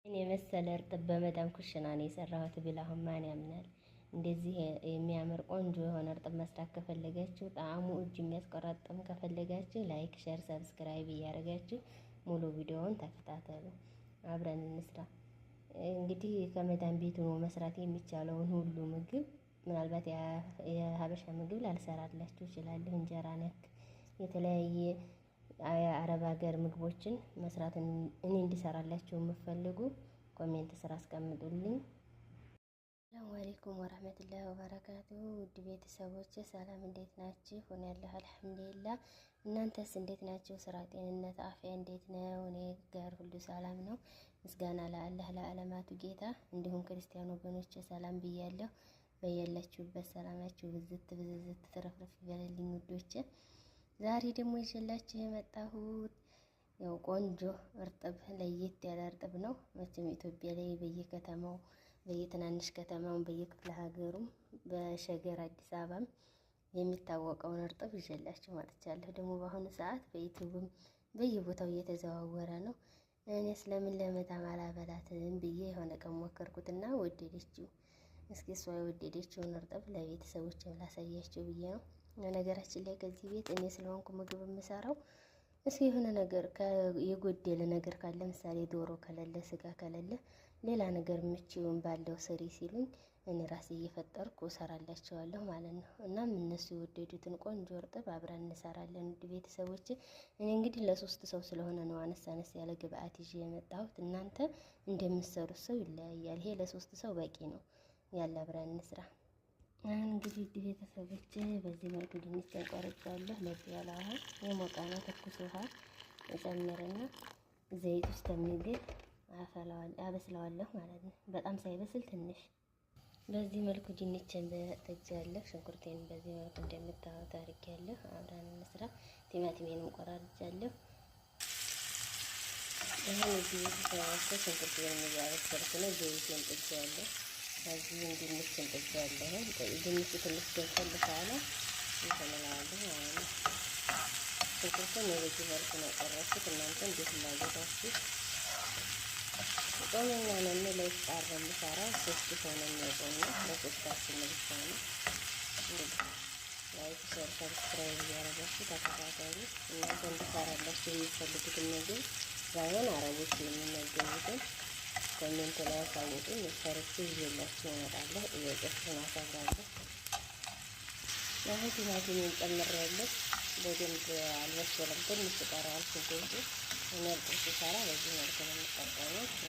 እኔ የመሰለ እርጥብ በመዳም ኩሽና ነው የሰራሁት ብል አሁን ማን ያምናል? እንደዚህ የሚያምር ቆንጆ የሆነ እርጥብ መስራት ከፈለጋችሁ ጣዕሙ እጅ የሚያስቆረጥም ከፈለጋችሁ ላይክ፣ ሼር፣ ሰብስክራይብ እያደረጋችሁ ሙሉ ቪዲዮውን ተከታተሉ። አብረን እንስራ። እንግዲህ ከመዳም ቤት ሆኖ መስራት የሚቻለውን ሁሉ ምግብ ምናልባት የሀበሻ ምግብ ላልሰራላችሁ እችላለሁ። እንጀራ ነክ የተለያየ የአረብ ሀገር ምግቦችን መስራት እኔ እንዲሰራላችሁ የምትፈልጉ ኮሜንት ስራ አስቀምጡልኝ። ሰላም አለይኩም ወራህመቱላሂ ወበረካቱ። ውድ ቤተሰቦች ሰላም እንዴት ናችሁ? ሆነ ያለህ አልሐምዱሊላህ። እናንተስ እንዴት ናችሁ? ስራ፣ ጤንነት፣ አፍያ እንዴት ነው? እኔ ጋር ሁሉ ሰላም ነው። ምስጋና ለአላህ ለዓለማቱ ጌታ። እንዲሁም ክርስቲያን ወገኖች ሰላም ብያለሁ። በያላችሁበት ሰላማችሁ ብዝት ብዝት ተረፍረፍ ይበልልኝ ውዶች። ዛሬ ደግሞ ይዤላችሁ የመጣሁት ያው ቆንጆ እርጥብ ለየት ያለ እርጥብ ነው። መቼም ኢትዮጵያ ላይ በየከተማው በየትናንሽ ከተማውን በየክፍለ ሀገሩም በሸገር አዲስ አበባም የሚታወቀውን እርጥብ ይዤላችሁ መጥቻለሁ። ደግሞ በአሁኑ ሰዓት በዩቲዩብም በየቦታው እየተዘዋወረ ነው። እኔ ስለምን ለመዳም አላበላትም ብዬ የሆነ ቀን ሞከርኩትና ወደደችው። እስኪ እሷ የወደደችውን እርጥብ ለቤተሰቦችም ላሳያቸው ብዬ ነው። ነገራችን ላይ ከዚህ ቤት እኔ ስለሆንኩ ምግብ የምሰራው እስኪ የሆነ ነገር የጎደለ ነገር ካለ ምሳሌ ዶሮ ከሌለ፣ ስጋ ከሌለ ሌላ ነገር ምችውን ባለው ስሪ ሲሉኝ እኔ ራሴ እየፈጠርኩ እሰራላቸዋለሁ ማለት ነው። እናም እነሱ የወደዱትን ቆንጆ እርጥብ አብረን እንሰራለን። ውድ ቤተሰቦች እኔ እንግዲህ ለሶስት ሰው ስለሆነ ነው አነስ አነስ ያለ ግብአት ይዤ የመጣሁት። እናንተ እንደምትሰሩት ሰው ይለያያል። ይሄ ለሶስት ሰው በቂ ነው። ያለ አብረን እንስራ። እንግዲህ ውድ ቤተሰቦች በዚህ መልኩ ድንች ቆርጫለሁ። ለብ ያለ ውሃ የሞቀ ነው ትኩስ ውሃ እጨምርና ዘይት ውስጥ የሚግል አበስለዋለሁ ማለት ነው። በጣም ሳይበስል ትንሽ። በዚህ መልኩ ድንችን በጥጃለሁ። ሽንኩርቴን በዚህ መልኩ እንደምታዩት አድርጌያለሁ። አብረን እንስራ። ቲማቲሜንም ቆራርጫለሁ። ይሄን እዚህ ሽንኩርቴን እያበሰልኩ ነው። ዘይቴን ጥጃለሁ። ከዚህ ድንች እንጥጃለሁ። ድንቹ ትንሽ ገንፈል ካለ ይተመላዋለሁ ማለት ነው። ሽንኩርቱን በዚህ መልኩ ነው የቆረጥኩት። እናንተ እንዴት ፍላጎታችሁ። ጾመኛ ነን ለኢፍጣር የምሰራው 3 ሰው ነው የሚያቆመው። ለሶስታችን ብቻ ነው። ላይክ፣ ሼር፣ ሰብስክራይብ እያደረጋችሁ ተከታተሉ። እናንተ እንድሰራላችሁ የሚፈልጉትን ምግብ ባይሆን አረቦች የሚመገቡትን ኮሜንት ላይ አሳውቁኝ። ሰርቼ ይዤላችሁ እመጣለሁ። ጥያቄዎችን አሳብራለሁ። አሁን ቲማቲሜን ጨምሬያለሁ። በደንብ አልበሰለም፣ ትንሽ ይቀረዋል ሽንኩርቱ። እኔ እርጥብ ስሰራ በዚህ መልኩ ነው የምጠቀመው።